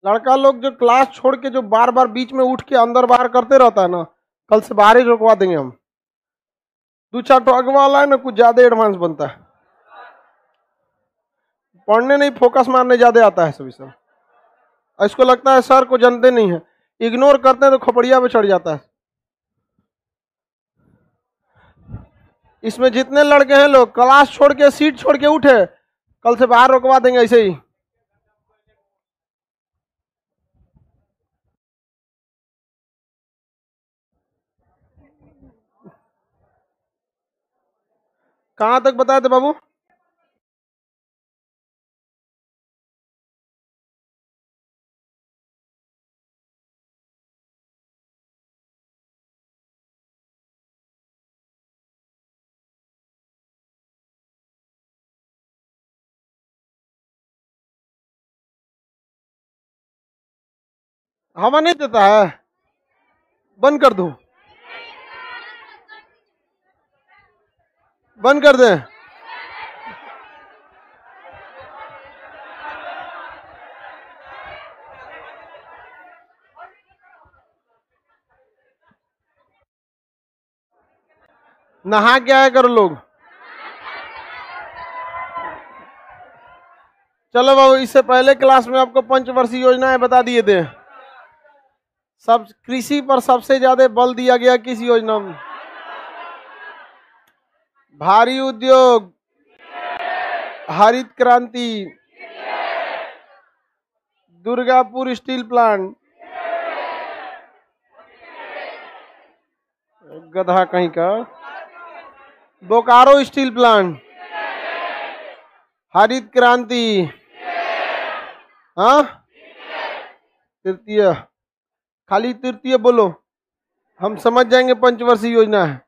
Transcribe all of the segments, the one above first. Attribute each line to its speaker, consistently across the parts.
Speaker 1: लड़का लोग जो क्लास छोड़ के जो बार बार बीच में उठ के अंदर बाहर करते रहता है ना, कल से बाहर ही रुकवा देंगे हम। 2-4 तो अगवा वाला है ना, कुछ ज्यादा एडवांस बनता है, पढ़ने नहीं फोकस मारने ज्यादा आता है सभी सब। इसको लगता है सर को जानते नहीं है, इग्नोर करते हैं तो खोपड़िया पे चढ़ जाता है। इसमें जितने लड़के हैं लोग क्लास छोड़ के सीट छोड़ के उठे, कल से बाहर रुकवा देंगे ऐसे ही। कहां तक बताए थे बाबू? हवा नहीं देता है, बंद कर दूं? बंद कर दें? नहा के आया करो लोग। चलो बाबू, इससे पहले क्लास में आपको पंचवर्षीय योजनाएं बता दिए थे। सब कृषि पर सबसे ज्यादा बल दिया गया किस योजना में? भारी उद्योग, हरित क्रांति, दुर्गापुर स्टील प्लांट, गधा कहीं का, बोकारो स्टील प्लांट, हरित क्रांति, हाँ तृतीय, खाली तृतीय बोलो, हम समझ जाएंगे पंचवर्षीय योजना है।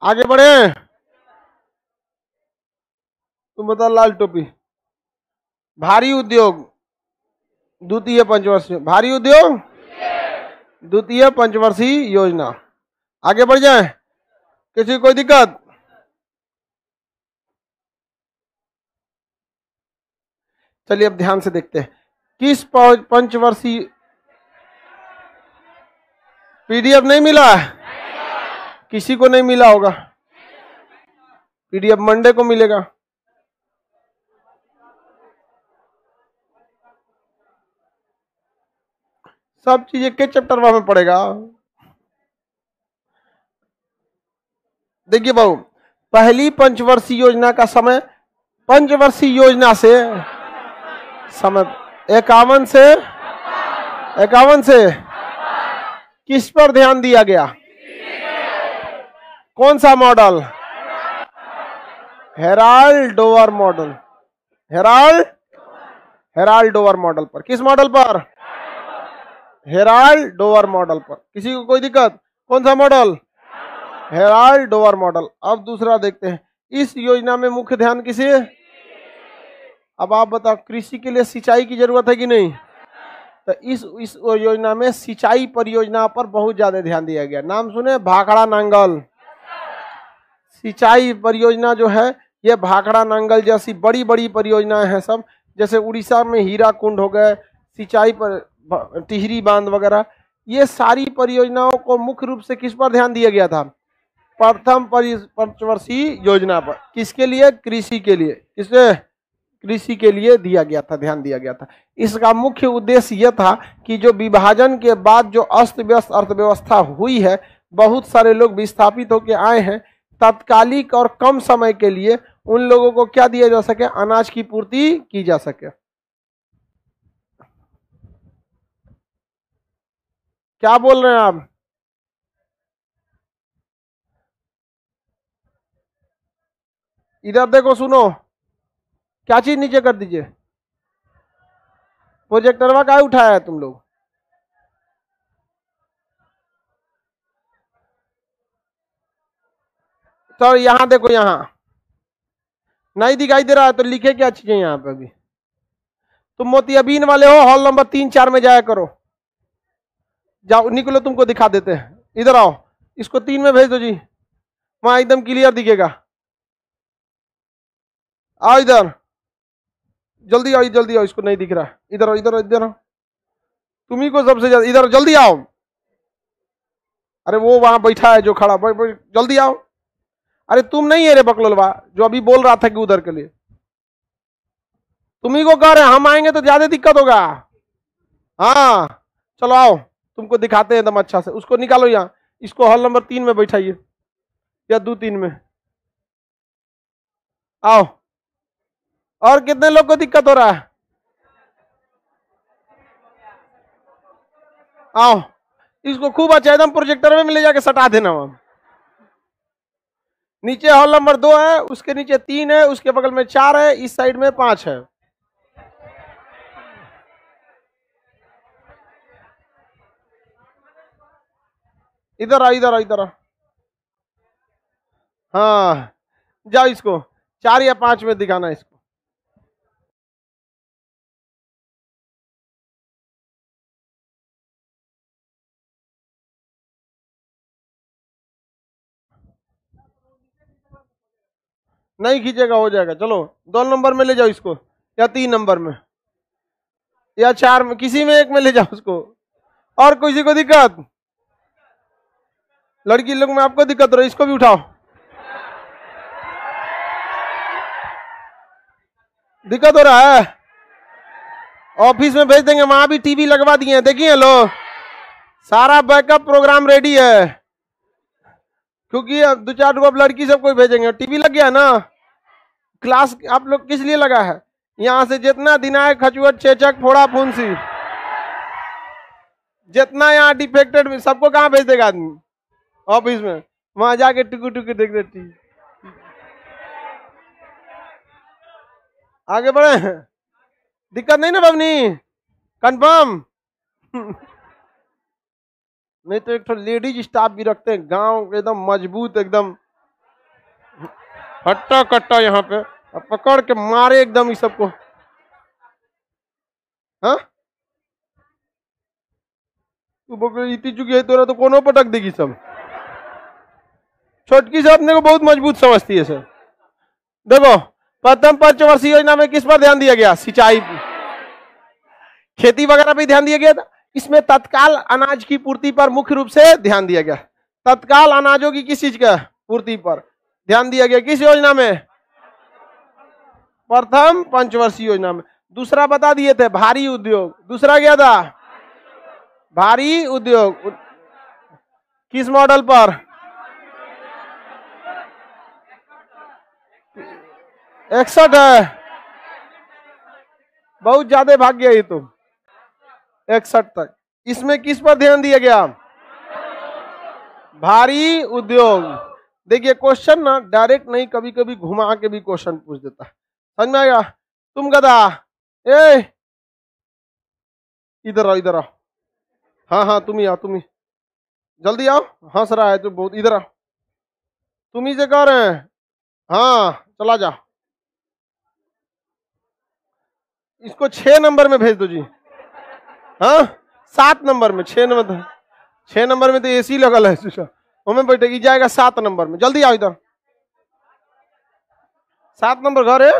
Speaker 1: आगे बढ़े? तुम बता लाल टोपी। भारी उद्योग द्वितीय पंचवर्षीय, भारी उद्योग द्वितीय पंचवर्षीय योजना। आगे बढ़ जाए, किसी कोई दिक्कत? चलिए अब ध्यान से देखते हैं, किस पंचवर्षीय पीडीएफ नहीं मिला है? किसी को नहीं मिला होगा, पीडीएफ मंडे को मिलेगा। सब चीजें के चैप्टर में पड़ेगा। देखिए बाबू, पहली पंचवर्षीय योजना का समय, पंचवर्षीय योजना से समय 51 से किस पर ध्यान दिया गया? कौन सा model? Herald Dover model, Herald Dover model पर। किस मॉडल पर? हेराल्ड डोवर मॉडल पर। किसी को कोई दिक्कत? कौन सा मॉडल? Herald Dover model. अब दूसरा देखते हैं, इस योजना में मुख्य ध्यान किसे? अब आप बताओ, कृषि के लिए सिंचाई की जरूरत है कि नहीं? तो इस योजना में सिंचाई परियोजना पर बहुत ज्यादा ध्यान दिया गया। नाम सुने? भाखड़ा नांगल सिंचाई परियोजना जो है, ये भाखड़ा नांगल जैसी बड़ी बड़ी परियोजनाएं हैं सब। जैसे उड़ीसा में हीरा कुंड हो गए, सिंचाई पर टिहरी बांध वगैरह, ये सारी परियोजनाओं को मुख्य रूप से किस पर ध्यान दिया गया था? प्रथम पंचवर्षीय योजना पर। किसके लिए? कृषि के लिए। किससे? कृषि के लिए दिया गया था, ध्यान दिया गया था। इसका मुख्य उद्देश्य यह था कि जो विभाजन के बाद जो अस्त व्यस्त अर्थव्यवस्था हुई है, बहुत सारे लोग विस्थापित होकर आए हैं, तात्कालिक और कम समय के लिए उन लोगों को क्या दिया जा सके? अनाज की पूर्ति की जा सके। क्या बोल रहे हैं आप? इधर देखो, सुनो, क्या चीज नीचे कर दीजिए। प्रोजेक्टरवा का उठाया है तुम लोग? तो यहां देखो, यहां नहीं दिखाई दे रहा है तो लिखे क्या चीजें यहाँ पे? अभी तुम मोतियाबीन वाले हो, हॉल नंबर 3-4 में जाया करो। जाओ, निकलो, तुमको दिखा देते हैं। इधर आओ, इसको 3 में भेज दो जी, वहां एकदम क्लियर दिखेगा। आओ इधर, जल्दी आओ, जल्दी आओ, इसको नहीं दिख रहा, इधर आओ, इधर आओ, इधर आओ, तुम्ही को सबसे ज्यादा, इधर जल्दी आओ। अरे वो वहां बैठा है जो खड़ा, जल्दी आओ। अरे तुम नहीं है रे बकलोलवा, जो अभी बोल रहा था कि उधर के लिए, तुम्ही को कह रहे हैं, हम आएंगे तो ज्यादा दिक्कत होगा। हाँ चलो आओ, तुमको दिखाते हैं एकदम अच्छा से, उसको निकालो यहाँ, इसको हॉल नंबर 3 में बैठाइए या 2-3 में। आओ, और कितने लोग को दिक्कत हो रहा है? आओ, इसको खूब अच्छा एकदम प्रोजेक्टर में ले जाके सटा देना वहां। नीचे हॉल नंबर 2 है, उसके नीचे 3 है, उसके बगल में 4 है, इस साइड में 5 है। इधर आ, इधर आ, इधर आ। हाँ जाओ, इसको 4 या 5 में दिखाना इसको। नहीं खींचेगा, हो जाएगा, चलो 2 नंबर में ले जाओ इसको, या 3 नंबर में, या 4 में, किसी में एक में ले जाओ उसको। और किसी को दिक्कत? लड़की लोग में आपको दिक्कत हो रही है, इसको भी उठाओ। दिक्कत हो रहा है? ऑफिस में भेज देंगे, वहां भी टीवी लगवा दिए हैं, देखिए लो, सारा बैकअप प्रोग्राम रेडी है, क्योंकि अब 2-4 अब लड़की सबको भेजेंगे, टीवी लग गया ना। क्लास आप लोग किस लिए लगा है? यहाँ से जितना दिनायक, खचुअट, चेचक, फोड़ा, फुंसी, जितना यहाँ डिफेक्टेड, सबको कहाँ भेज देगा आदमी? ऑफिस में, वहां जाके टुकु टुकु देख देती। आगे बढ़े, दिक्कत नहीं ना बबनी? कंफर्म? नहीं तो एक तो लेडीज स्टाफ भी रखते हैं, गांव एकदम मजबूत, एकदम हट्टा कट्टा, यहाँ पे पकड़ के मारे एकदम इस सबको। हाँ तू बोल इतनी चुकी है तो कोनो पटक देगी सब। छोटकी से अपने को बहुत मजबूत समझती है सर। देखो, प्रथम पंचवर्षीय योजना में किस पर ध्यान दिया गया? सिंचाई, खेती वगैरह पे ध्यान दिया गया था। इसमें तत्काल अनाज की पूर्ति पर मुख्य रूप से ध्यान दिया गया। तत्काल अनाजों की किस चीज का पूर्ति पर ध्यान दिया गया? किस योजना में? प्रथम पंचवर्षीय योजना में। दूसरा बता दिए थे, भारी उद्योग। दूसरा क्या था? भारी उद्योग। किस मॉडल पर? 61 है, बहुत ज्यादा भाग गया ये तो, 61 तक। इसमें किस पर ध्यान दिया गया? भारी उद्योग। देखिए क्वेश्चन ना डायरेक्ट नहीं, कभी कभी घुमा के भी क्वेश्चन पूछ देता है, समझ में आएगा? तुम गधा, ए इधर आओ, इधर आओ। हाँ हाँ तुम ही आओ, तुम ही जल्दी आओ, हंस रहा है तो बहुत, इधर आओ, तुम ही से कह रहे हैं। हाँ चला जा, इसको 6 नंबर में भेज दो जी। हाँ 7 नंबर में, 6 नंबर में तो एसी लगल है, हमें बैठेगी, जाएगा 7 नंबर में। जल्दी आओ इधर, 7 नंबर घर है।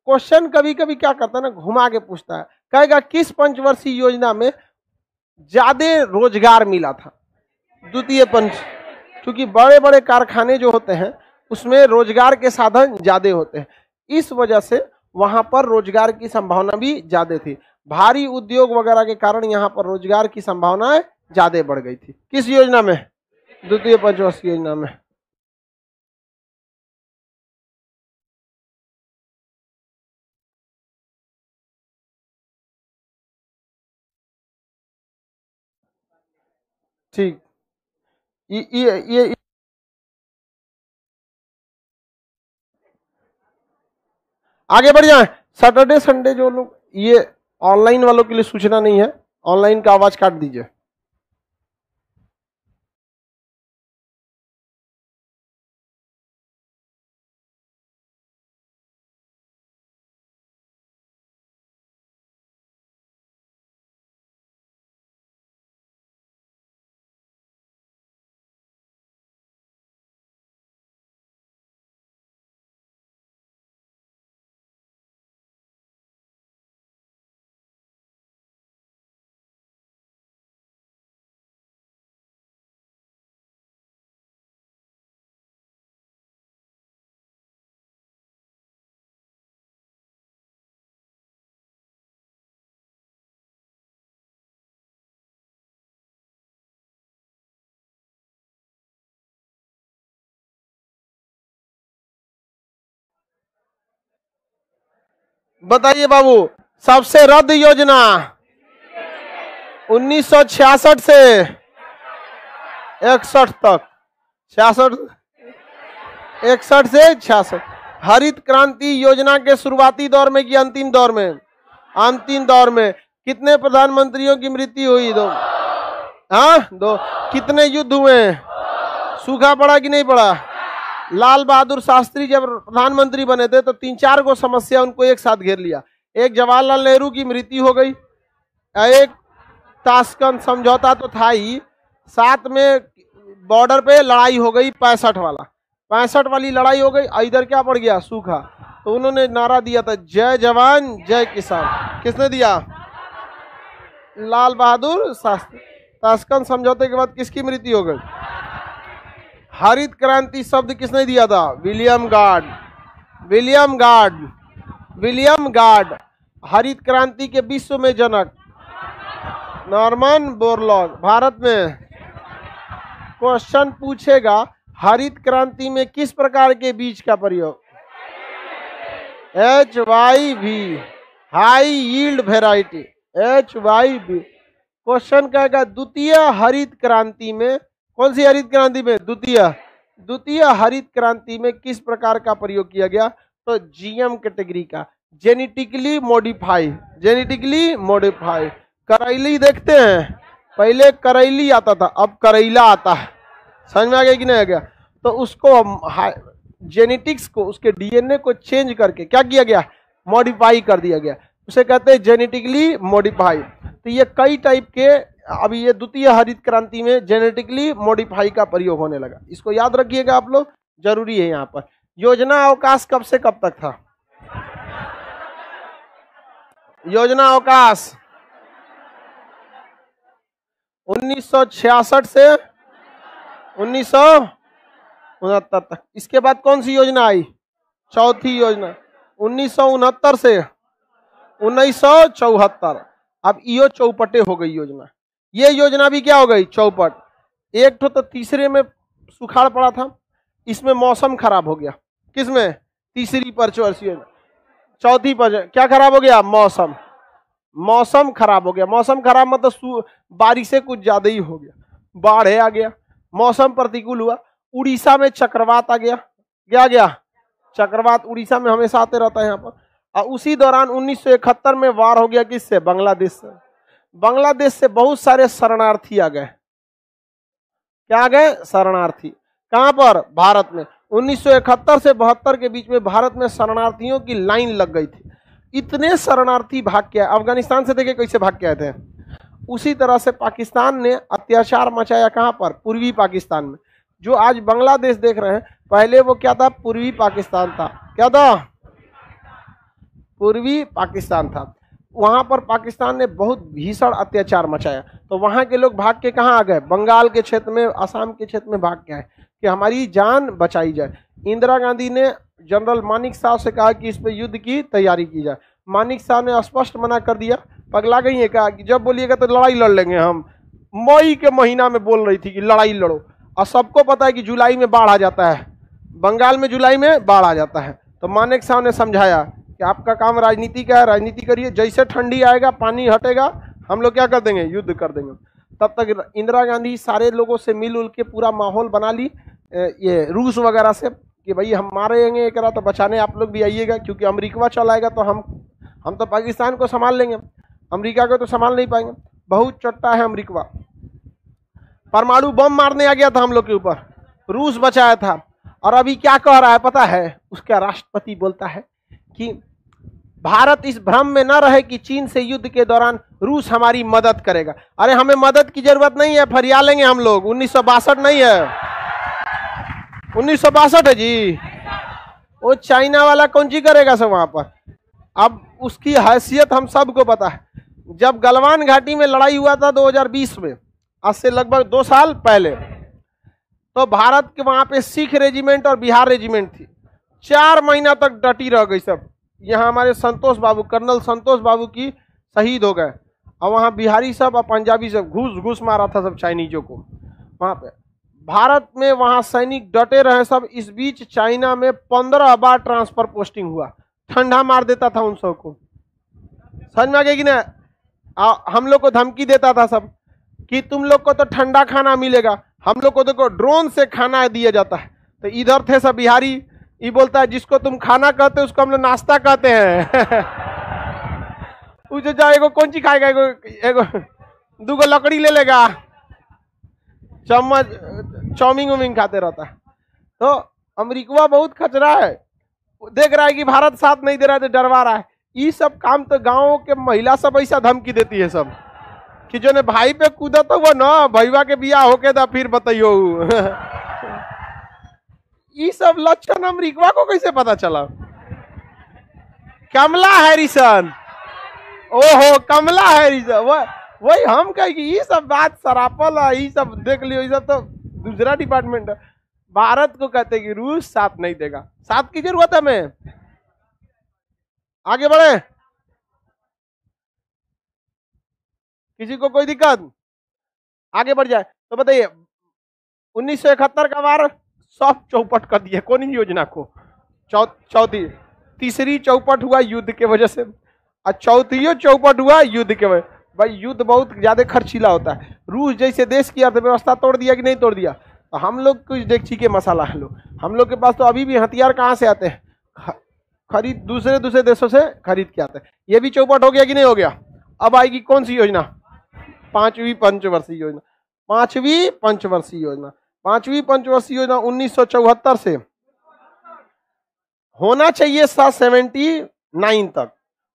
Speaker 1: क्वेश्चन कभी कभी क्या करता है ना, घुमा के पूछता है, कहेगा किस पंचवर्षीय योजना में ज्यादा रोजगार मिला था? द्वितीय पंच, क्योंकि बड़े बड़े कारखाने जो होते हैं उसमें रोजगार के साधन ज्यादा होते हैं, इस वजह से वहां पर रोजगार की संभावना भी ज्यादा थी। भारी उद्योग वगैरह के कारण यहाँ पर रोजगार की संभावनाएं ज्यादा बढ़ गई थी। किस योजना में? द्वितीय पंचवर्षीय योजना में। ठीक, ये आगे बढ़ जाए। सैटरडे संडे जो लोग, ये ऑनलाइन वालों के लिए सूचना नहीं है, ऑनलाइन का आवाज काट दीजिए। बताइए बाबू, सबसे रद्द योजना 1966 से 61 तक, 61 से 66। हरित क्रांति योजना के शुरुआती दौर में कि अंतिम दौर में? अंतिम दौर में। कितने प्रधानमंत्रियों की मृत्यु हुई? 2। हाँ 2। कितने युद्ध हुए? सूखा पड़ा कि नहीं पड़ा? लाल बहादुर शास्त्री जब प्रधानमंत्री बने थे तो 3-4 को समस्या उनको एक साथ घेर लिया। एक जवाहरलाल नेहरू की मृत्यु हो गई, एक ताशकंद समझौता तो था ही, साथ में बॉर्डर पे लड़ाई हो गई 65 वाली लड़ाई हो गई। इधर क्या पड़ गया? सूखा। तो उन्होंने नारा दिया था जय जवान जय किसान। किसने दिया? लाल बहादुर शास्त्री। ताशकंद समझौते के बाद किसकी मृत्यु हो गई? हरित क्रांति शब्द किसने दिया था? William guard. William guard. हरित क्रांति के विश्व में जनक नॉर्मन बोरलॉग। भारत में क्वेश्चन पूछेगा हरित क्रांति में किस प्रकार के बीज का प्रयोग? HYV, high yield variety, HYV। Question कहेगा द्वितीय हरित क्रांति में, कौन सी हरित क्रांति में? द्वितीय हरित क्रांति में किस प्रकार का प्रयोग किया गया? तो GM कैटेगरी का, जेनेटिकली मॉडिफाई। करैली देखते हैं, पहले करैली आता था, अब करैला आता है। समझ में आ गया कि नहीं आ गया? तो उसको जेनेटिक्स को, उसके DNA को चेंज करके क्या किया गया? मॉडिफाई कर दिया गया, उसे कहते हैं जेनेटिकली मॉडिफाई। तो ये कई टाइप के, अभी ये द्वितीय हरित क्रांति में जेनेटिकली मॉडिफाई का प्रयोग होने लगा। इसको याद रखिएगा आप लोग, जरूरी है यहाँ पर। योजना अवकाश कब से कब तक था? योजना अवकाश 1966 से 1969 तक। इसके बाद कौन सी योजना आई? चौथी योजना 1969 से 1974। अब यो चौपटे हो गई योजना। ये योजना भी क्या हो गई? चौपट। एक तो तीसरे में सुखाड़ पड़ा था, इसमें मौसम खराब हो गया। किसमें? तीसरी पंचवर्षीय योजना। चौथी पर क्या खराब हो गया? मौसम खराब हो गया। मौसम खराब मतलब बारिशें कुछ ज्यादा ही हो गया, बाढ़ आ गया, मौसम प्रतिकूल हुआ। उड़ीसा में चक्रवात आ गया। क्या गया? चक्रवात उड़ीसा में हमेशा आते रहता है यहाँ पर। और उसी दौरान 1971 में वार हो गया किससे? बांग्लादेश से। बांग्लादेश से बहुत सारे शरणार्थी आ गए। क्या आ गए? शरणार्थी। कहां पर? भारत में। 1971 से 72 के बीच में भारत में शरणार्थियों की लाइन लग गई थी। इतने शरणार्थी भाग के आए। अफगानिस्तान से देखे कैसे भाग के आए थे। उसी तरह से पाकिस्तान ने अत्याचार मचाया। कहां पर? पूर्वी पाकिस्तान में। जो आज बांग्लादेश देख रहे हैं, पहले वो क्या था? पूर्वी पाकिस्तान था। क्या था? पूर्वी पाकिस्तान था। वहां पर पाकिस्तान ने बहुत भीषण अत्याचार मचाया। तो वहां के लोग भाग के कहां आ गए? बंगाल के क्षेत्र में, असम के क्षेत्र में भाग के आए कि हमारी जान बचाई जाए। इंदिरा गांधी ने जनरल मानिक शाह से कहा कि इस पर युद्ध की तैयारी की जाए। मानिक शाह ने स्पष्ट मना कर दिया। पगला गई है कहा कि जब बोलिएगा तो लड़ाई लड़ लेंगे हम। मई के महीना में बोल रही थी कि लड़ाई लड़ो, और सबको पता है कि जुलाई में बाढ़ आ जाता है। बंगाल में जुलाई में बाढ़ आ जाता है। तो मानिक शाह ने समझाया कि आपका काम राजनीति का है, राजनीति करिए, जैसे ठंडी आएगा, पानी हटेगा, हम लोग क्या कर देंगे? युद्ध कर देंगे। तब तक इंदिरा गांधी सारे लोगों से मिलजुल के पूरा माहौल बना ली, ये रूस वगैरह से, कि भाई हम मारेंगे एक तो बचाने आप लोग भी आइएगा, क्योंकि अमेरिका चल आएगा तो हम तो पाकिस्तान को संभाल लेंगे, अमेरिका को तो संभाल नहीं पाएंगे। बहुत चट्टा है अमेरिका। परमाणु बम मारने आ गया था हम लोग के ऊपर, रूस बचाया था। और अभी क्या कह रहा है पता है? उसका राष्ट्रपति बोलता है कि भारत इस भ्रम में न रहे कि चीन से युद्ध के दौरान रूस हमारी मदद करेगा। अरे हमें मदद की जरूरत नहीं है, फरिया लेंगे हम लोग। 1962 नहीं है, 1962 है जी। वो चाइना वाला कौन सी करेगा सब वहां पर। अब उसकी हैसियत हम सबको पता है। जब गलवान घाटी में लड़ाई हुआ था 2020 में, आज से लगभग 2 साल पहले, तो भारत के वहां पे सिख रेजिमेंट और बिहार रेजिमेंट थी। 4 महीना तक डटी रह गई सब। यहाँ हमारे संतोष बाबू, कर्नल संतोष बाबू की शहीद हो गए, और वहाँ बिहारी सब और पंजाबी सब घूस मारा था सब चाइनीजों को वहाँ पे। भारत में वहाँ सैनिक डटे रहे सब। इस बीच चाइना में 15 बार ट्रांसफर पोस्टिंग हुआ। ठंडा मार देता था उन सबको, समझ में आ गया कि ना। हम लोग को धमकी देता था सब कि तुम लोग को तो ठंडा खाना मिलेगा, हम लोग को देखो ड्रोन से खाना दिया जाता है। तो इधर थे सब बिहारी, ये बोलता है जिसको तुम खाना कहते हो उसको हम लोग नाश्ता कहते हैं। पूछो जाओ एगो कौन चीज खाएगा, एगो दूगो लकड़ी ले लेगा, चम्मच चाउमीन उमीन खाते रहता है। तो अमेरिका बहुत खचरा है, देख रहा है कि भारत साथ नहीं दे रहा है तो डरवा रहा है। ये सब काम तो गाँव के महिला सब ऐसा धमकी देती है सब कि जो ने भाई पे कूदा तो वो ना भैया के बिया होके था फिर बताइयो। ये सब लक्षण अमेरिका को कैसे पता चला? कमला हैरिसन, ओहो कमला हैरिसन, वही हम कहे कि ये सब बात सरापल है, ये सब देख लियो, ये सब तो दूसरा डिपार्टमेंट है। भारत को कहते कि रूस साथ नहीं देगा, साथ की जरूरत है। हमें आगे बढ़े, किसी को कोई दिक्कत? आगे बढ़ जाए तो बताइए 1971 का वार सब चौपट कर दिया कौन योजना को। चौथी तीसरी चौपट हुआ युद्ध के वजह से, और चौथी चौपट हुआ युद्ध के वजह। भाई युद्ध बहुत ज्यादा खर्चीला होता है। रूस जैसे देश की अर्थव्यवस्था तोड़ दिया कि नहीं तोड़ दिया? तो हम लोग कुछ डेगची के मसाला है लोग, हम लोग के पास तो अभी भी हथियार कहाँ से आते हैं? खरीद दूसरे देशों से खरीद के आते हैं। ये भी चौपट हो गया कि नहीं हो गया? अब आएगी कौन सी योजना? पांचवी पंचवर्षीय योजना। पांचवी पंचवर्षीय योजना 1974 से होना चाहिए 79 तक,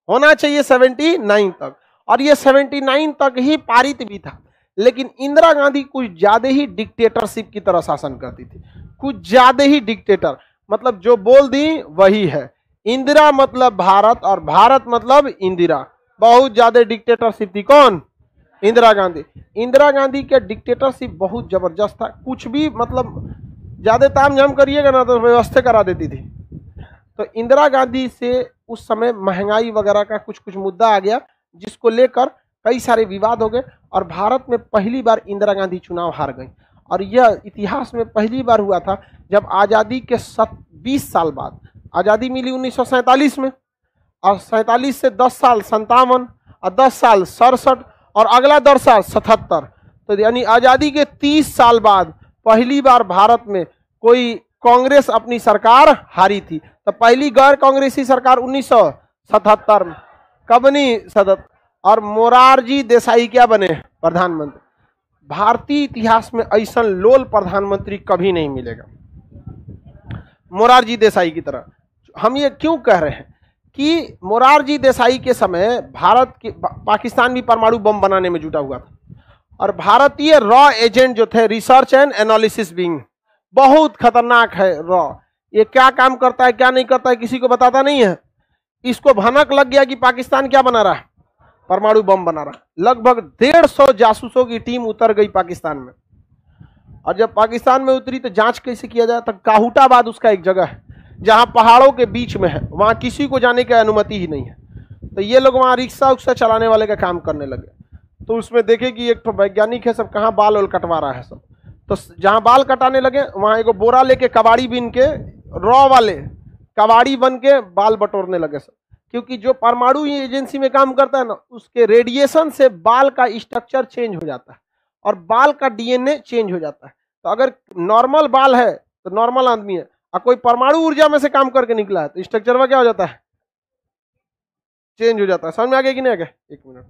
Speaker 1: होना चाहिए 79 तक, और ये 79 तक ही पारित भी था। लेकिन इंदिरा गांधी कुछ ज्यादा ही डिक्टेटरशिप की तरह शासन करती थी, कुछ ज्यादा ही डिक्टेटर, मतलब जो बोल दी वही है। इंदिरा मतलब भारत और भारत मतलब इंदिरा, बहुत ज्यादा डिक्टेटरशिप थी। कौन? इंदिरा गांधी। इंदिरा गांधी के डिक्टेटरशिप बहुत जबरदस्त था, कुछ भी मतलब ज्यादा ताम झाम करिएगा ना तो व्यवस्था करा देती थी। तो इंदिरा गांधी से उस समय महंगाई वगैरह का कुछ कुछ मुद्दा आ गया जिसको लेकर कई सारे विवाद हो गए, और भारत में पहली बार इंदिरा गांधी चुनाव हार गई। और यह इतिहास में पहली बार हुआ था जब आज़ादी के 20 साल बाद, आज़ादी मिली 1947 में, और 47 से 10 साल 57, और 10 साल 67, और अगला 10 साल 77। तो यानी आज़ादी के 30 साल बाद पहली बार भारत में कोई कांग्रेस अपनी सरकार हारी थी। तो पहली गैर कांग्रेसी सरकार 1977 में कब बनी? 77। और मोरारजी देसाई क्या बने? प्रधानमंत्री। भारतीय इतिहास में ऐसा लोल प्रधानमंत्री कभी नहीं मिलेगा मोरारजी देसाई की तरह। हम ये क्यों कह रहे हैं कि मोरारजी देसाई के समय भारत के पाकिस्तान भी परमाणु बम बनाने में जुटा हुआ था, और भारतीय रॉ एजेंट जो थे, रिसर्च एंड एनालिसिस विंग, बहुत खतरनाक है रॉ। ये क्या काम करता है क्या नहीं करता है किसी को बताता नहीं है। इसको भनक लग गया कि पाकिस्तान क्या बना रहा है? परमाणु बम बना रहा। लगभग 150 जासूसों की टीम उतर गई पाकिस्तान में, और जब पाकिस्तान में उतरी तो जांच कैसे किया जाए? तो काहुटाबाद उसका एक जगह है जहां पहाड़ों के बीच में है, वहां किसी को जाने की अनुमति ही नहीं है। तो ये लोग वहां रिक्शा उक्सा चलाने वाले का काम करने लगे। तो उसमें देखे कि एक तो वैज्ञानिक है, सब कहाँ बाल वाल कटवा रहा है सब। तो जहां बाल कटाने लगे वहां एगो बोरा लेके कबाड़ी बीन के, रॉ वाले कबाड़ी बन के बाल बटोरने लगे सब। क्योंकि जो परमाणु एजेंसी में काम करता है ना, उसके रेडिएशन से बाल का स्ट्रक्चर चेंज हो जाता है और बाल का डीएनए चेंज हो जाता है। तो अगर नॉर्मल बाल है तो नॉर्मल आदमी है, और कोई परमाणु ऊर्जा में से काम करके निकला है तो स्ट्रक्चर में क्या हो जाता है? चेंज हो जाता है। समझ में आ गया कि नहीं आ गया? एक मिनट।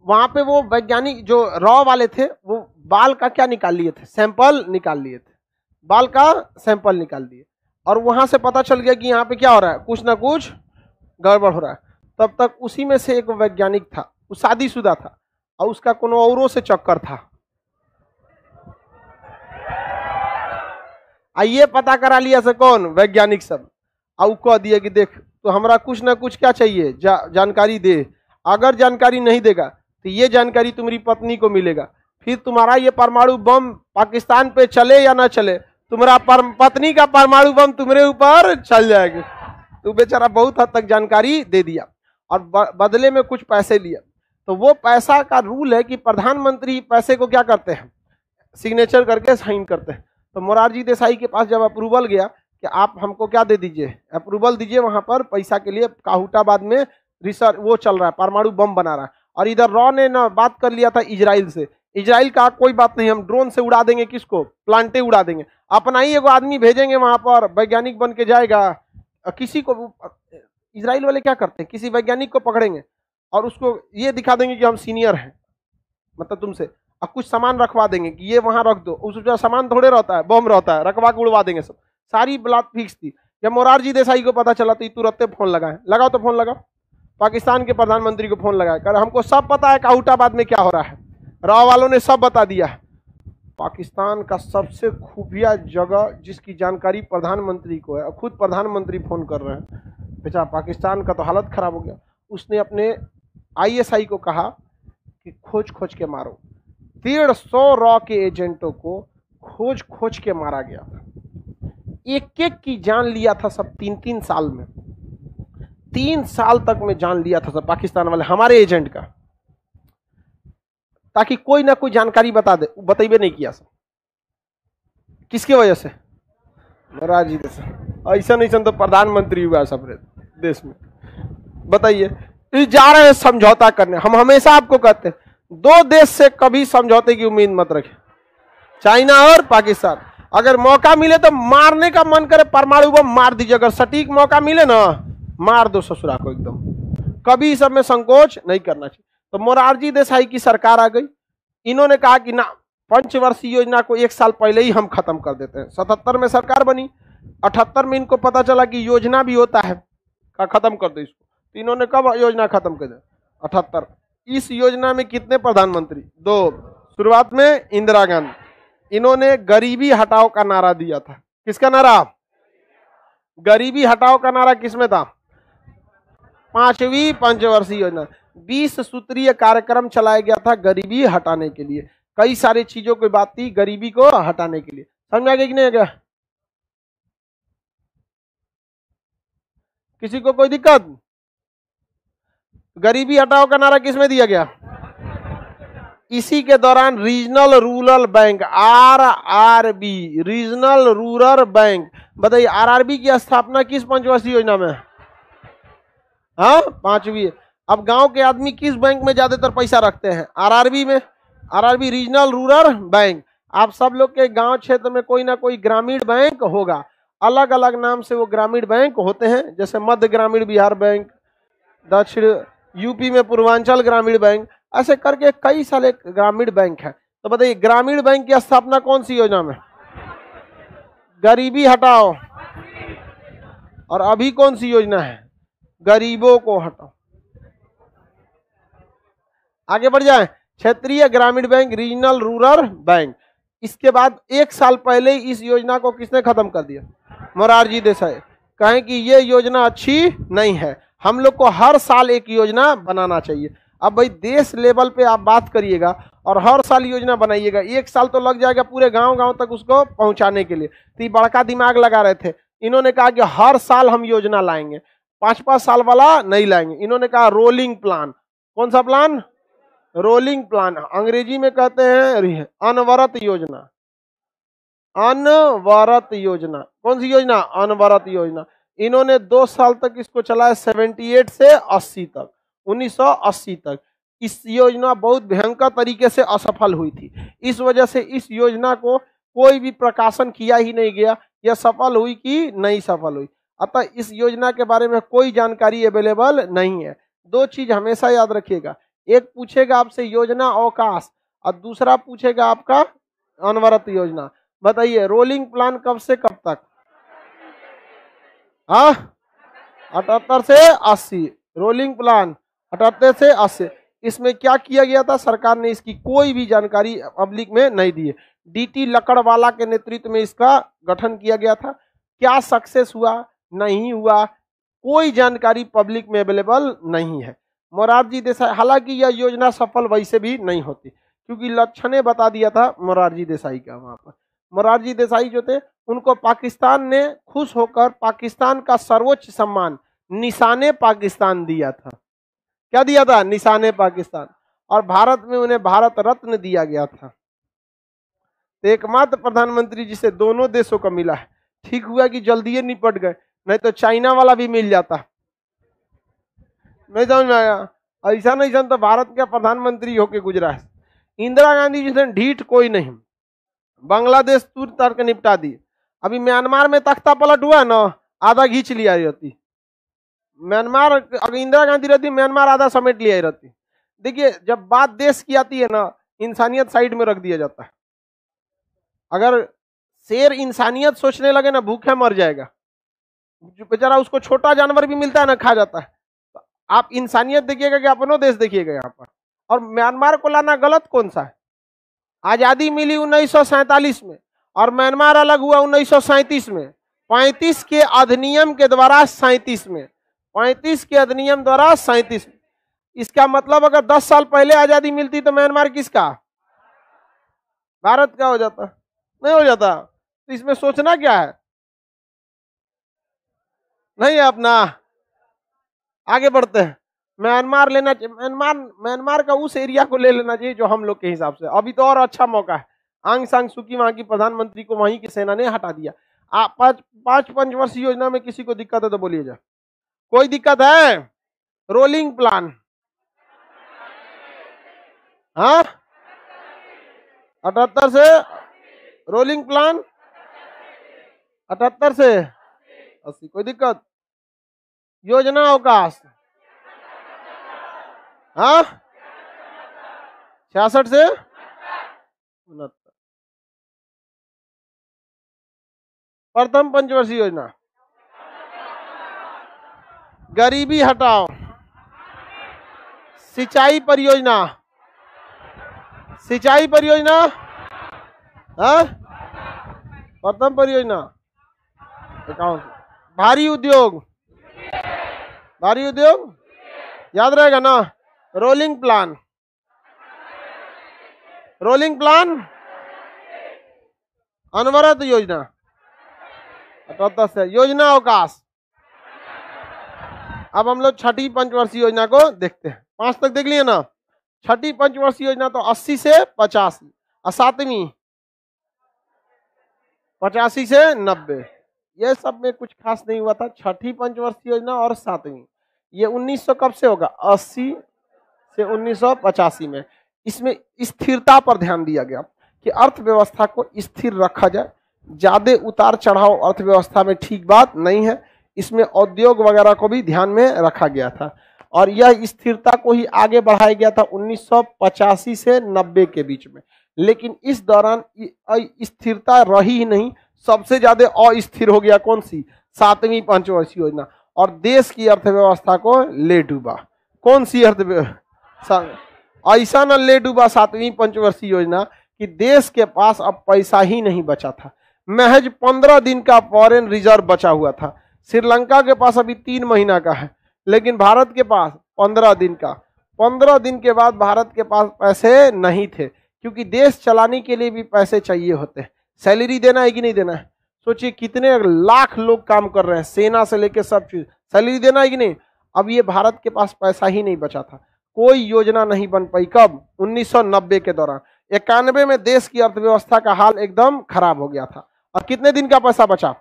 Speaker 1: वहां पे वो वैज्ञानिक जो रॉ वाले थे वो बाल का क्या निकाल लिए थे? सैंपल निकाल लिए थे, बाल का सैंपल निकाल दिए, और वहां से पता चल गया कि यहाँ पे क्या हो रहा है, कुछ ना कुछ गड़बड़ हो रहा है। तब तक उसी में से एक वैज्ञानिक था, वो शादीशुदा था और उसका कोनो औरों से चक्कर था। आइए पता करा लिया से कौन वैज्ञानिक सब, और कह दिया कि देख तो हमरा कुछ ना कुछ क्या चाहिए, जानकारी दे। अगर जानकारी नहीं देगा तो ये जानकारी तुम्हारी पत्नी को मिलेगा, फिर तुम्हारा ये परमाणु बम पाकिस्तान पे चले या ना चले, तुम्हारा पत्नी का परमाणु बम तुम्हारे ऊपर चल जाएगा। तो बेचारा बहुत हद तक जानकारी दे दिया और बदले में कुछ पैसे लिया। तो वो पैसा का रूल है कि प्रधानमंत्री पैसे को क्या करते हैं, सिग्नेचर करके साइन करते हैं। तो मोरारजी देसाई के पास जब अप्रूवल गया कि आप हमको क्या दे दीजिए, अप्रूवल दीजिए, वहां पर पैसा के लिए काहुटाबाद में रिसर्च वो चल रहा है, परमाणु बम बना रहा है। और इधर रॉ ने ना बात कर लिया था इजराइल से, इजराइल का कोई बात नहीं, हम ड्रोन से उड़ा देंगे, किसको, प्लांटे उड़ा देंगे, अपना ही एगो आदमी भेजेंगे वहां पर, वैज्ञानिक बन के जाएगा। किसी को इजराइल वाले क्या करते हैं, किसी वैज्ञानिक को पकड़ेंगे और उसको ये दिखा देंगे कि हम सीनियर हैं, मतलब तुमसे, और कुछ सामान रखवा देंगे कि ये वहां रख दो, उसका सामान थोड़े रहता है, बम रहता है, रखवा के उड़वा देंगे सब। सारी बात फिक्स थी। जब मोरारजी देसाई को पता चला तो तुरंत फोन लगाए, लगाओ तो फोन लगाओ, पाकिस्तान के प्रधानमंत्री को फोन लगाया, कर हमको सब पता है काहुटाबाद में क्या हो रहा है, राव वालों ने सब बता दिया। पाकिस्तान का सबसे खुफिया जगह जिसकी जानकारी प्रधानमंत्री को है, और खुद प्रधानमंत्री फोन कर रहे हैं, बेचारा पाकिस्तान का तो हालत खराब हो गया। उसने अपने ISI को कहा कि खोज खोज के मारो। 150 रॉ के एजेंटों को खोज खोज के मारा गया था, एक एक की जान लिया था सब, 3-3 साल में, 3 साल तक में जान लिया था सब पाकिस्तान वाले हमारे एजेंट का, ताकि कोई ना कोई जानकारी बता दे, बतेबे नहीं किया सब। किसकी वजह से, मोरारजी देसाई। ऐसा नहीं तो प्रधानमंत्री हुआ सब देश में, बताइए। जा रहे हैं समझौता करने। हम हमेशा आपको कहते हैं 2 देश से कभी समझौते की उम्मीद मत रखें, चाइना और पाकिस्तान। अगर मौका मिले तो मारने का मन करे परमाणु बम मार दीजिए, अगर सटीक मौका मिले ना मार दो ससुरा को एकदम, कभी इस सब में संकोच नहीं करना चाहिए। तो मोरारजी देसाई की सरकार आ गई, इन्होंने कहा कि ना, पंचवर्षीय योजना को 1 साल पहले ही हम खत्म कर देते हैं। 77 में सरकार बनी, 78 में इनको पता चला कि योजना भी होता है, का खत्म कर दो इसको। तो इन्होंने कब योजना खत्म कर दी, 78। इस योजना में कितने प्रधानमंत्री, 2। शुरुआत में इंदिरा गांधी, इन्होंने गरीबी हटाओ का नारा दिया था। किसका नारा, गरीबी हटाओ का नारा किसमें था, 5वीं पंचवर्षीय योजना। 20 सूत्रीय कार्यक्रम चलाया गया था गरीबी हटाने के लिए, कई सारी चीजों की बात थी गरीबी को हटाने के लिए। समझा गया कि नहीं गया, किसी को कोई दिक्कत। गरीबी हटाओ का नारा किसमें दिया गया, इसी के दौरान regional rural bank, RRB, regional rural bank. बताइए RRB की स्थापना किस पंचवर्षीय योजना में, हाँ 5वीं। अब गांव के आदमी किस बैंक में ज्यादातर पैसा रखते हैं, RRB में, RRB रीजनल रूरल बैंक। आप सब लोग के गांव क्षेत्र में कोई ना कोई ग्रामीण बैंक होगा, अलग अलग नाम से वो ग्रामीण बैंक होते हैं, जैसे मध्य ग्रामीण बिहार बैंक, दक्षिण यूपी में पूर्वांचल ग्रामीण बैंक, ऐसे करके कई सारे ग्रामीण बैंक है। तो बताइए ग्रामीण बैंक की स्थापना कौन सी योजना में, गरीबी हटाओ। और अभी कौन सी योजना है, गरीबों को हटाओ। आगे बढ़ जाए, क्षेत्रीय ग्रामीण बैंक, रीजनल रूरल बैंक। इसके बाद 1 साल पहले इस योजना को किसने खत्म कर दिया, मोरारजी देसाई। कहें कि ये योजना अच्छी नहीं है, हम लोग को हर साल एक योजना बनाना चाहिए। अब भाई देश लेवल पे आप बात करिएगा और हर साल योजना बनाइएगा, 1 साल तो लग जाएगा पूरे गांव गांव तक उसको पहुंचाने के लिए। तो ये बड़का दिमाग लगा रहे थे। इन्होंने कहा कि हर साल हम योजना लाएंगे, 5-5 साल वाला नहीं लाएंगे। इन्होंने कहा रोलिंग प्लान। कौन सा प्लान, रोलिंग प्लान, अंग्रेजी में कहते हैं अनवरत योजना। अनवरत योजना, कौन सी योजना, अनवरत योजना। इन्होंने 2 साल तक इसको चलाया, 78 से 80 तक, 1980 तक। इस योजना बहुत भयंकर तरीके से असफल हुई थी। इस वजह से इस योजना को कोई भी प्रकाशन किया ही नहीं गया, यह सफल हुई कि नहीं सफल हुई। अतः इस योजना के बारे में कोई जानकारी अवेलेबल नहीं है। 2 चीज हमेशा याद रखिएगा, एक पूछेगा आपसे योजना अवकाश और दूसरा पूछेगा आपका अनवरत योजना। बताइए रोलिंग प्लान कब से कब तक, हाँ 78 से 80, रोलिंग प्लान 78 से 80। इसमें क्या किया गया था, सरकार ने इसकी कोई भी जानकारी पब्लिक में नहीं दी है। डीटी लकड़वाला के नेतृत्व में इसका गठन किया गया था। क्या सक्सेस हुआ, नहीं हुआ, कोई जानकारी पब्लिक में अवेलेबल नहीं है। मोरारजी देसाई, हालांकि यह योजना सफल वैसे भी नहीं होती, क्योंकि लक्षण ने बता दिया था मोरारजी देसाई का। वहां पर मोरारजी देसाई जो थे, उनको पाकिस्तान ने खुश होकर पाकिस्तान का सर्वोच्च सम्मान निशाने पाकिस्तान दिया था। क्या दिया था, निशाने पाकिस्तान। और भारत में उन्हें भारत रत्न दिया गया था। तो एकमात्र प्रधानमंत्री जिसे दोनों देशों का मिला है। ठीक हुआ कि जल्दी निपट गए, नहीं तो चाइना वाला भी मिल जाता। नहीं समझ में आया, ऐसा नहीं तो भारत का प्रधानमंत्री होके गुजरा है। इंदिरा गांधी जिसे ढीठ कोई नहीं, बांग्लादेश तुर तार के निपटा दी। अभी म्यांमार में तख्ता पलट हुआ ना, आधा खींच लिया रहती। म्यांमार अगर इंदिरा गांधी रहती, म्यांमार आधा समेट लिया रहती। देखिए, जब बात देश की आती है ना, इंसानियत साइड में रख दिया जाता है। अगर शेर इंसानियत सोचने लगे ना, भूखे मर जाएगा। बेचारा, उसको छोटा जानवर भी मिलता है ना, खा जाता है। तो आप इंसानियत देखिएगा कि अपनो देश देखिएगा यहाँ पर। और म्यांमार को लाना गलत कौन सा है? आजादी मिली 1947 में और म्यांमार अलग हुआ 1937 में। 35 के अधिनियम के द्वारा 37 में, 35 के अधिनियम द्वारा 37। इसका मतलब अगर 10 साल पहले आजादी मिलती तो म्यांमार किसका, भारत का हो जाता? नहीं हो जाता। तो इसमें सोचना क्या है, नहीं है अपना। आगे बढ़ते हैं। म्यांमार लेना चाहिए, म्यांमार का उस एरिया को ले लेना चाहिए जो हम लोग के हिसाब से। अभी तो और अच्छा मौका है। आंग सांग सुकी वहां की प्रधानमंत्री को वहीं की सेना ने हटा दिया। आप पांच पंचवर्षीय योजना में किसी को दिक्कत है तो बोलिए जा। कोई दिक्कत है? रोलिंग प्लान, हाँ 78 से रोलिंग प्लान 78 से 80। कोई दिक्कत? योजना अवकाश, हाँ 66 से 69। प्रथम पंचवर्षीय योजना, गरीबी हटाओ, सिंचाई परियोजना, सिंचाई परियोजना, हाँ प्रथम परियोजना। भारी उद्योग, भारी उद्योग याद रहेगा ना। रोलिंग प्लान, रोलिंग प्लान, अनवरत योजना 78 से। योजना अवकाश। अब हम लोग छठी पंचवर्षीय योजना को देखते हैं। 5 तक देख लिए ना। छठी पंचवर्षीय योजना तो 80 से 85, और 7वीं 85 से 90। ये सब में कुछ खास नहीं हुआ था। छठी पंचवर्षीय योजना और 7वीं, ये 1900 कब से होगा, 80 से 1985 में। इसमें स्थिरता पर ध्यान दिया गया कि अर्थव्यवस्था को स्थिर रखा जाए। ज्यादा उतार चढ़ाव अर्थव्यवस्था में ठीक बात नहीं है। इसमें उद्योग वगैरह को भी ध्यान में रखा गया था और यह स्थिरता को ही आगे बढ़ाया गया था 1985 से 90 के बीच में। लेकिन इस दौरान स्थिरता रही ही नहीं, सबसे ज्यादा अस्थिर हो गया कौन सी, 7वीं पंचवर्षीय योजना। और देश की अर्थव्यवस्था को ले डूबा। कौन सी अर्थव्यवस्था? ऐसा न ले डूबा 7वीं पंचवर्षीय योजना कि देश के पास अब पैसा ही नहीं बचा था। महज 15 दिन का फॉरेन रिजर्व बचा हुआ था। श्रीलंका के पास अभी 3 महीना का है, लेकिन भारत के पास 15 दिन का। 15 दिन के बाद भारत के पास पैसे नहीं थे, क्योंकि देश चलाने के लिए भी पैसे चाहिए होते हैं। सैलरी देना है कि नहीं देना है? सोचिए कितने लाख लोग काम कर रहे हैं, सेना से लेकर सब चीज, सैलरी देना है कि नहीं? अब ये भारत के पास पैसा ही नहीं बचा था। कोई योजना नहीं बन पाई। कब? 1990 के दौरान। 91 में देश की अर्थव्यवस्था का हाल एकदम खराब हो गया था। और कितने दिन का पैसा बचा?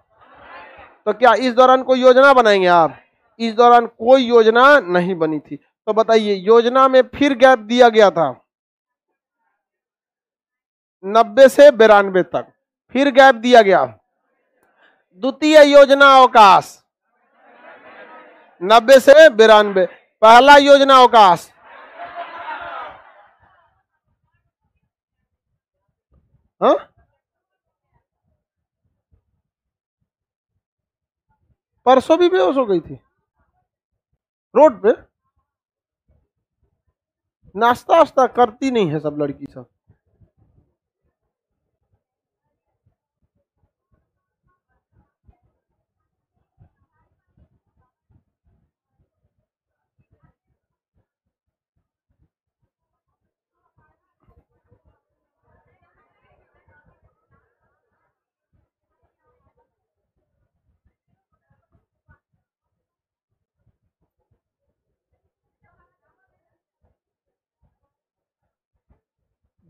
Speaker 1: तो क्या इस दौरान कोई योजना बनाएंगे आप? इस दौरान कोई योजना नहीं बनी थी। तो बताइए, योजना में फिर गैप दिया गया था 90 से 92 तक, फिर गैप दिया गया। द्वितीय योजना अवकाश 90 से 92, पहला योजना अवकाश हाँ परसों भी बेहोश हो गई थी। रोड पे नाश्ता वास्ता करती नहीं है सब लड़की सब।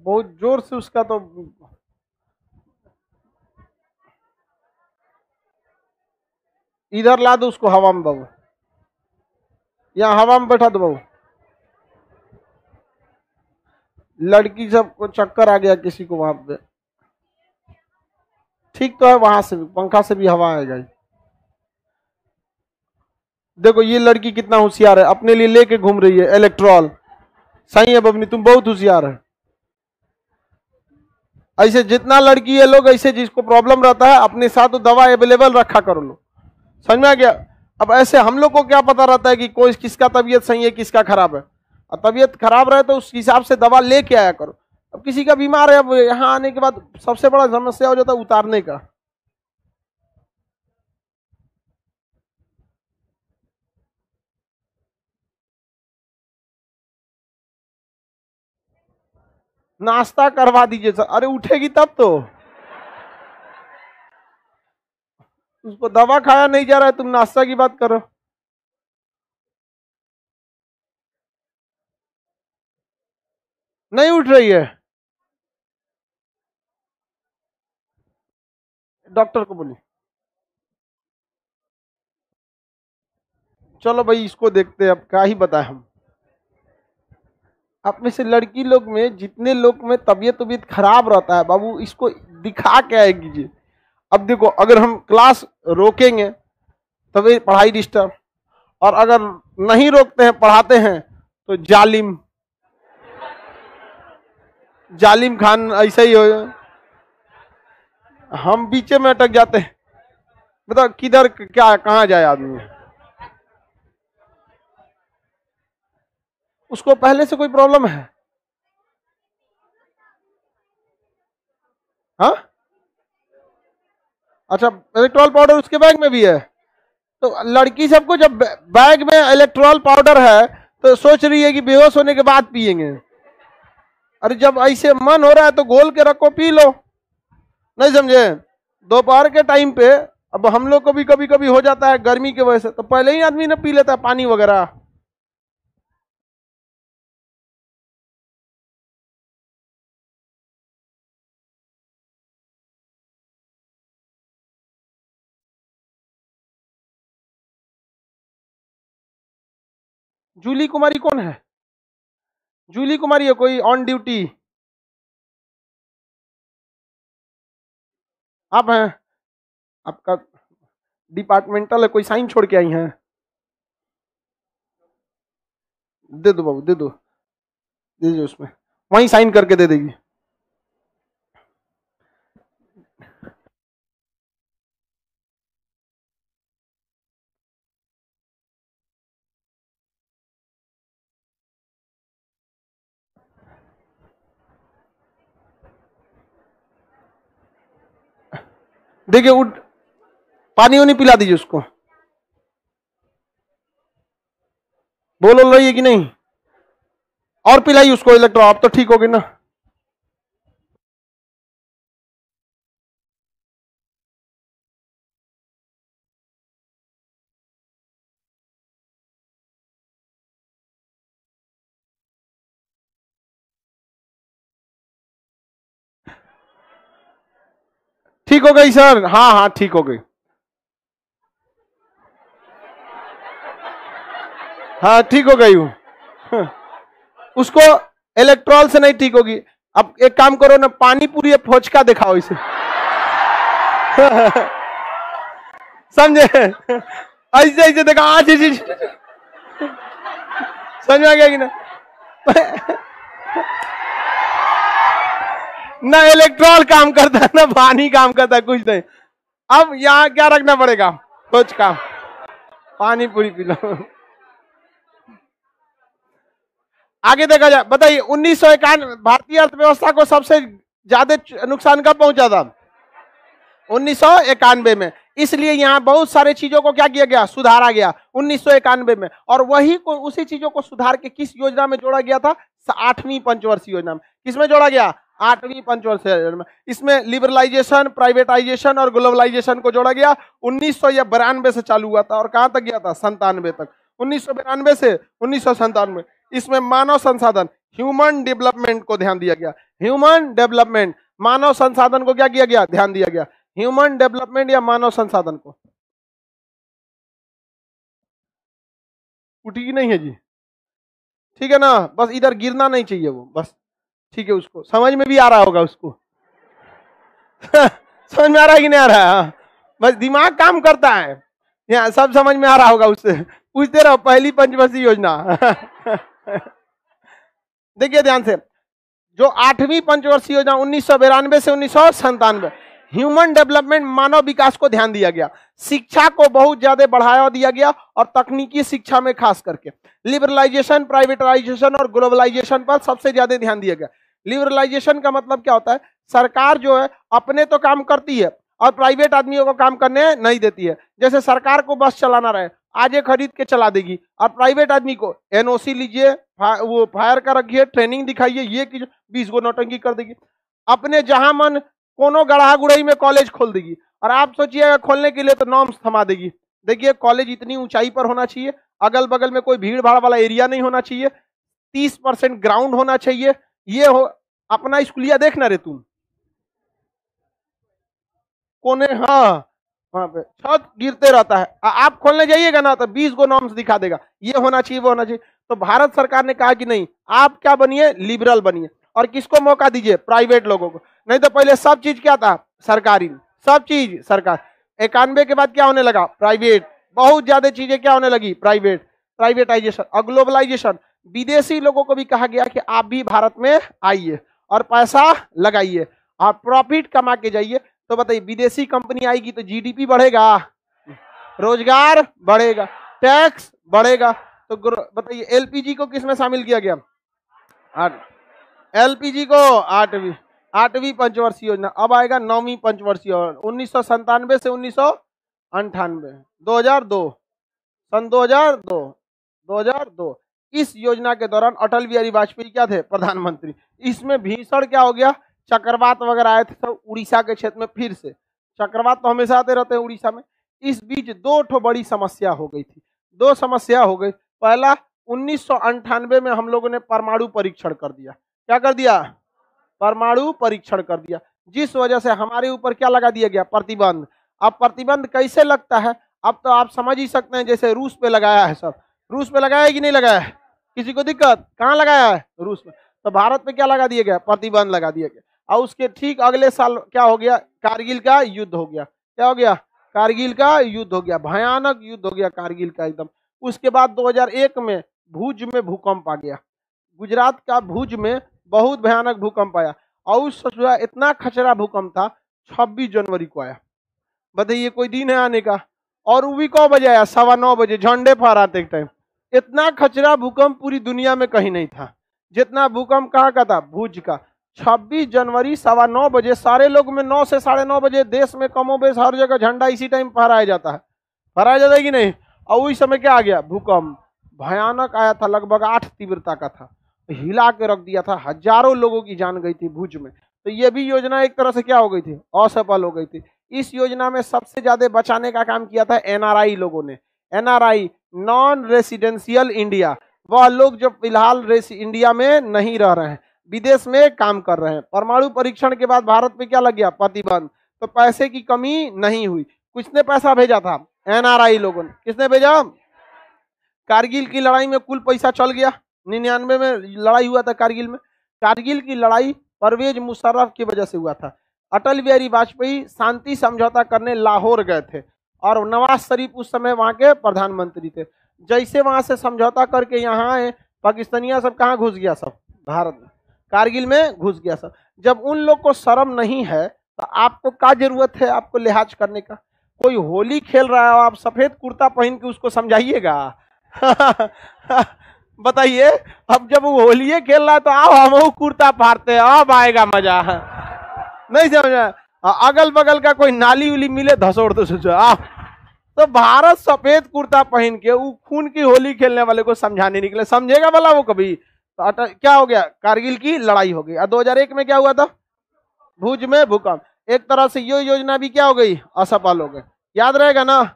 Speaker 1: बहुत जोर से उसका तो। इधर ला दो उसको हवा में बाबू, यहाँ हवा में बैठा दो बाबू। लड़की सब को चक्कर आ गया किसी को वहां पे। ठीक तो है, वहां से भी पंखा से भी हवा आएगा। देखो ये लड़की कितना होशियार है, अपने लिए लेके घूम रही है इलेक्ट्रॉल। सही है बबनी, तुम बहुत होशियार है। ऐसे जितना लड़की है लोग, ऐसे जिसको प्रॉब्लम रहता है अपने साथ तो दवा अवेलेबल रखा करो लो। समझ में आ गया। अब ऐसे हम लोग को क्या पता रहता है कि कोई किसका तबीयत सही है किसका खराब है। और तबीयत खराब रहे तो उस हिसाब से दवा लेके आया करो। अब किसी का बीमार है, अब यहाँ आने के बाद सबसे बड़ा समस्या हो जाता है उतारने का। नाश्ता करवा दीजिए सर। अरे उठेगी तब तो। उसको दवा खाया नहीं जा रहा है, तुम नाश्ता की बात करो। नहीं उठ रही है, डॉक्टर को बोलिए। चलो भाई इसको देखते हैं, अब क्या ही बताएं हम। आप में से लड़की लोग में जितने लोग में तबीयत तबीयत खराब रहता है बाबू, इसको दिखा के आए कीजिए। अब देखो अगर हम क्लास रोकेंगे तभी पढ़ाई डिस्टर्ब, और अगर नहीं रोकते हैं पढ़ाते हैं तो जालिम। जालिम खान ऐसा ही हो, हम बीचे में अटक जाते हैं। बताओ किधर क्या कहाँ जाए आदमी। उसको पहले से कोई प्रॉब्लम है? हाँ अच्छा, इलेक्ट्रॉल पाउडर उसके बैग में भी है। तो लड़की सबको जब बैग में इलेक्ट्रॉल पाउडर है तो सोच रही है कि बेहोश होने के बाद पिएंगे। अरे जब ऐसे मन हो रहा है तो घोल के रखो पी लो। नहीं समझे? दोपहर के टाइम पे अब हम लोग को भी कभी कभी हो जाता है गर्मी की वजह से, तो पहले ही आदमी ने पी लेता है पानी वगैरह। जूली कुमारी कौन है? जूली कुमारी है कोई ऑन ड्यूटी? आप हैं? आपका डिपार्टमेंटल है, कोई साइन छोड़ के आई हैं? दे दो बाबू, दे दो, दे दो उसमें, वहीं साइन करके दे देगी। देखिए उठ, पानी वानी पिला दीजिए उसको। बोल रही है कि नहीं? और पिलाई उसको इलेक्ट्रो, आप तो ठीक होगी ना। ठीक हो गई सर? हाँ हाँ ठीक हो गई। हाँ ठीक हो गई हूँ। उसको इलेक्ट्रॉल से नहीं ठीक होगी। अब एक काम करो ना, पानी पूरी फोचका दिखाओ इसे। समझे? ऐसे ऐसे देखा आज समझ में आ गया कि ना? ना इलेक्ट्रॉल काम करता है ना पानी काम करता है, कुछ नहीं। अब यहाँ क्या रखना पड़ेगा? फोचका, पानी पूरी पी लो। आगे देखा जाए, बताइए 1991 भारतीय अर्थव्यवस्था को सबसे ज्यादा नुकसान कब पहुंचा था? 1991 में। इसलिए यहां बहुत सारे चीजों को क्या किया गया? सुधारा गया 1991 में। और वही को उसी चीजों को सुधार के किस योजना में जोड़ा गया था? 8वीं पंचवर्षीय योजना में। किसमें जोड़ा गया? 8वीं पंचवर्षीय योजना में। इसमें लिबरलाइजेशन, प्राइवेटाइजेशन और ग्लोबलाइजेशन को जोड़ा गया। 1992 से चालू हुआ था और कहां तक गया था? 97 तक। 1992 से 1997। इसमें मानव संसाधन, ह्यूमन डेवलपमेंट को ध्यान दिया गया। ह्यूमन डेवलपमेंट, मानव संसाधन को क्या किया गया? ध्यान दिया गया। ह्यूमन डेवलपमेंट या मानव संसाधन को। उठी नहीं है जी? ठीक है ना, बस इधर गिरना नहीं चाहिए वो, बस ठीक है। उसको समझ में भी आ रहा होगा उसको। समझ में आ रहा है कि नहीं आ रहा है? हाँ। बस दिमाग काम करता है, यहाँ सब समझ में आ रहा होगा। उससे पूछते रहो पहली पंचवर्षीय योजना। देखिए ध्यान से, जो 8वीं पंचवर्षीय योजना 1992 से 1997, ह्यूमन डेवलपमेंट, मानव विकास को ध्यान दिया गया। शिक्षा को बहुत ज्यादा बढ़ावा दिया गया और तकनीकी शिक्षा में खास करके लिबरलाइजेशन, प्राइवेटाइजेशन और ग्लोबलाइजेशन पर सबसे ज्यादा ध्यान दिया गया। लिबरलाइजेशन का मतलब क्या होता है? सरकार जो है अपने तो काम करती है और प्राइवेट आदमियों को काम करने नहीं देती है। जैसे सरकार को बस चलाना रहे, आज खरीद के चला देगी, और प्राइवेट आदमी को एनओसी लीजिए, वो फायर का रखिए, ट्रेनिंग दिखाइए, ये कीजिए, 20 गो नौटंकी कर देगी। अपने जहां मन कोनो गढ़ा गुड़ई में कॉलेज खोल देगी, और आप सोचिएगा खोलने के लिए तो नॉर्म्स थमा देगी। देखिए कॉलेज इतनी ऊंचाई पर होना चाहिए, अगल बगल में कोई भीड़ भाड़ वाला एरिया नहीं होना चाहिए, 30% ग्राउंड होना चाहिए। ये हो अपना स्कूलिया देखना रे तुम कोने, हाँ वहां पे छत गिरते रहता है, आप खोलने जाइएगा ना तो 20 गो नॉर्म्स दिखा देगा, ये होना चाहिए वो होना चाहिए। तो भारत सरकार ने कहा कि नहीं, आप क्या बनिए? लिबरल बनिए। और किसको मौका दीजिए? प्राइवेट लोगों को। नहीं तो पहले सब चीज क्या था? सरकारी, सब चीज सरकार। 91 के बाद क्या होने लगा? प्राइवेट। बहुत ज्यादा चीजें क्या होने लगी? प्राइवेट, प्राइवेटाइजेशन और ग्लोबलाइजेशन। विदेशी लोगों को भी कहा गया कि आप भी भारत में आइए और पैसा लगाइए और प्रॉफिट कमा के जाइए। तो बताइए विदेशी कंपनी आएगी तो जीडीपी बढ़ेगा, रोजगार बढ़ेगा, टैक्स बढ़ेगा। तो बताइए एलपीजी को किसमें शामिल किया गया? एलपीजी को 8वीं पंचवर्षीय योजना। अब आएगा 9वीं पंचवर्षीय, 1997 से 1998, 2002, सन 2002। इस योजना के दौरान अटल बिहारी वाजपेयी क्या थे? प्रधानमंत्री। इसमें भीषण क्या हो गया? चक्रवात वगैरह आए थे सब उड़ीसा के क्षेत्र में। फिर से चक्रवात तो हमेशा आते रहते हैं उड़ीसा में। इस बीच दो बड़ी समस्या हो गई थी, दो समस्या हो गई। पहला 1998 में हम लोगों ने परमाणु परीक्षण कर दिया। क्या कर दिया? परमाणु परीक्षण कर दिया, जिस वजह से हमारे ऊपर क्या लगा दिया गया? प्रतिबंध। अब प्रतिबंध कैसे लगता है? अब तो आप समझ ही सकते हैं, जैसे रूस पे लगाया है सब। रूस पे लगाया है कि नहीं लगाया है? किसी को दिक्कत? कहाँ लगाया है? रूस में। तो भारत पे क्या लगा दिया गया? प्रतिबंध लगा दिया गया। और उसके ठीक अगले साल क्या हो गया? कारगिल का युद्ध हो गया। क्या हो गया? कारगिल का युद्ध हो गया, भयानक युद्ध हो गया कारगिल का एकदम। उसके बाद 2001 में भुज में भूकंप आ गया, गुजरात का भुज में बहुत भयानक भूकंप आया। और उस इतना खचरा भूकंप था, 26 जनवरी को आया। बताइए कोई दिन है आने का? और वो भी कौ बजे आया? 9:15 बजे, झंडे फहराते टाइम। इतना खचरा भूकंप पूरी दुनिया में कहीं नहीं था जितना भूकंप कहाँ का था? भुज का। 26 जनवरी 9:15 बजे, सारे लोग में 9 से 9:30 बजे देश में कमोबेश हर जगह झंडा इसी टाइम फहराया जाता है, फहराया जाता है कि नहीं? और उस समय क्या आ गया? भूकंप भयानक आया था, लगभग 8 तीव्रता का था, हिला के रख दिया था, हजारों लोगों की जान गई थी भुज में। तो ये भी योजना एक तरह से क्या हो गई थी? असफल हो गई थी। इस योजना में सबसे ज्यादा बचाने का काम किया था एनआरआई लोगों ने। एनआरआई, नॉन रेसिडेंशियल इंडिया, वह लोग जो फिलहाल इंडिया में नहीं रह रहे हैं, विदेश में काम कर रहे हैं। परमाणु परीक्षण के बाद भारत पे क्या लग गया? प्रतिबंध। तो पैसे की कमी नहीं हुई। किसने पैसा भेजा था? एनआरआई लोगों ने। किसने भेजा? कारगिल की लड़ाई में कुल पैसा चल गया। 99 में लड़ाई हुआ था कारगिल में। कारगिल की लड़ाई परवेज मुशर्रफ की वजह से हुआ था। अटल बिहारी वाजपेयी शांति समझौता करने लाहौर गए थे और नवाज शरीफ उस समय वहां के प्रधानमंत्री थे। जैसे वहां से समझौता करके यहाँ आए, पाकिस्तानिया सब कहाँ घुस गया? सब भारत में, कारगिल में घुस गया सब। जब उन लोग को शर्म नहीं है तो आपको क्या जरूरत है आपको लिहाज करने का? कोई होली खेल रहा है, आप सफेद कुर्ता पहन के उसको समझाइएगा? बताइए, अब जब वो होली खेल रहा है तो आओ हम कुर्ता फाड़ते हैं, अब आएगा मजा। नहीं समझा? अगल बगल का कोई नाली उली मिले धसोड़ तो सोचो आओ। तो भारत सफेद कुर्ता पहन के वो खून की होली खेलने वाले को समझाने निकले, समझेगा भला वो कभी? तो क्या हो गया, कारगिल की लड़ाई हो गई। 2001 में क्या हुआ था, भुज में भूकंप। एक तरह से ये योजना भी क्या हो गई, असफल हो गई, याद रहेगा ना।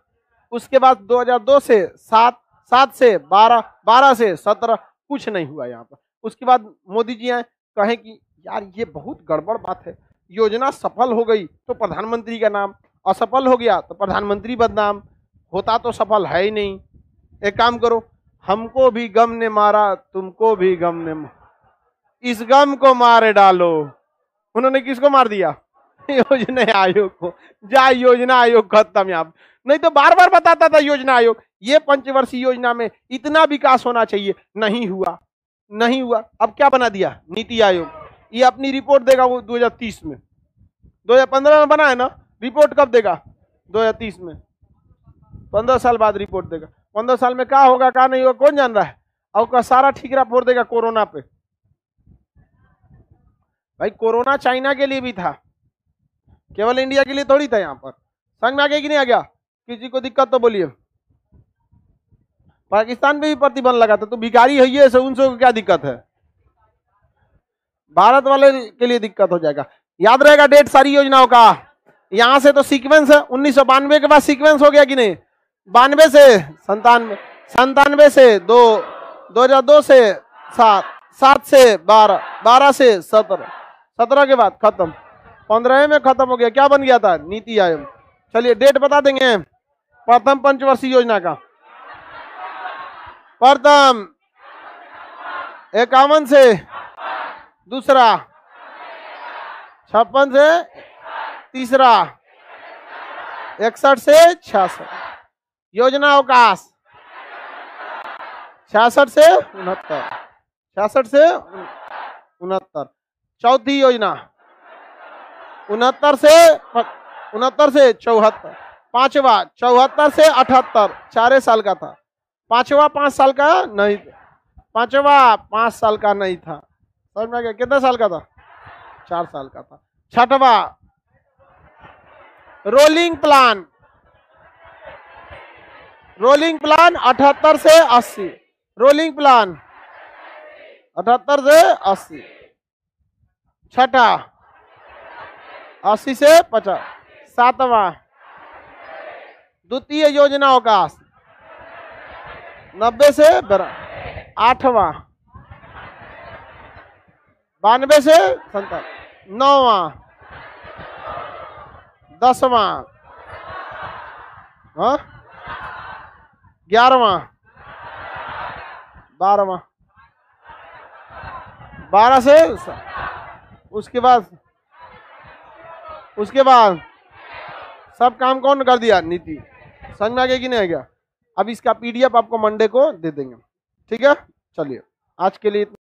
Speaker 1: उसके बाद 2002 से 7 से 12, 12 से 17 कुछ नहीं हुआ यहाँ पर। उसके बाद मोदी जी आए, कहें कि यार ये बहुत गड़बड़ बात है, योजना सफल हो गई तो प्रधानमंत्री का नाम, असफल हो गया तो प्रधानमंत्री बदनाम, होता तो सफल है ही नहीं। एक काम करो, हमको भी गम ने मारा तुमको भी गम ने इस गम को मारे डालो। उन्होंने किसको मार दिया, योजना आयोग को। जा योजना आयोग खत्म यहाँ। नहीं तो बार बार बताता था योजना आयोग, ये पंचवर्षीय योजना में इतना विकास होना चाहिए, नहीं हुआ, नहीं हुआ। अब क्या बना दिया, नीति आयोग। ये अपनी रिपोर्ट देगा वो 2030 में, 2015 में बना है ना, रिपोर्ट कब देगा, 2030 में। 15 साल बाद रिपोर्ट देगा। 15 साल में क्या होगा क्या नहीं होगा कौन जान रहा है। और का सारा ठीकरा फोड़ देगा कोरोना पे। भाई कोरोना चाइना के लिए भी था, केवल इंडिया के लिए थोड़ी था। यहाँ पर समझ में आ गया कि नहीं आ गया, किसी को दिक्कत तो बोलिए। पाकिस्तान पे भी प्रतिबंध लगा था, तो भिखारी है ये से उनसे क्या दिक्कत है, भारत वाले के लिए दिक्कत हो जाएगा। याद रहेगा डेट सारी योजनाओं का। यहां से तो सीक्वेंस है, 1992 के बाद सीक्वेंस हो गया कि नहीं, 92 से 97, 97 से 2, 2002 से 7, 7 से 12, 12 से 17, 17 के बाद खत्म, 15 में खत्म हो गया। क्या बन गया था, नीति आयोग। चलिए डेट बता देंगे प्रथम पंचवर्षीय योजना का। प्रथम 51 से, दूसरा 56 से, तीसरा 61 से 66। योजना अवकाश 66 से 69, 66 से 69। चौथी योजना 69 से 74। पांचवा 74 से 78, 4 साल का था। पांचवा 5 साल का नहीं, पांचवा 5 साल का नहीं था। समझ में आ गया, कितने साल का था, 4 साल का था। छठवा रोलिंग प्लान, रोलिंग प्लान 78 से 80, रोलिंग प्लान 78 से 80। छठा 80 से 50। सातवां द्वितीय योजना अवकाश 90 से 12। आठवां 92 से 57। नौवां 10वां, 11वां, 12वां, 12 से। उसके बाद सब काम कौन कर दिया, नीति। समझ में आ गया कि नहीं आ गया। अब इसका PDF आपको मंडे को दे देंगे, ठीक है। चलिए आज के लिए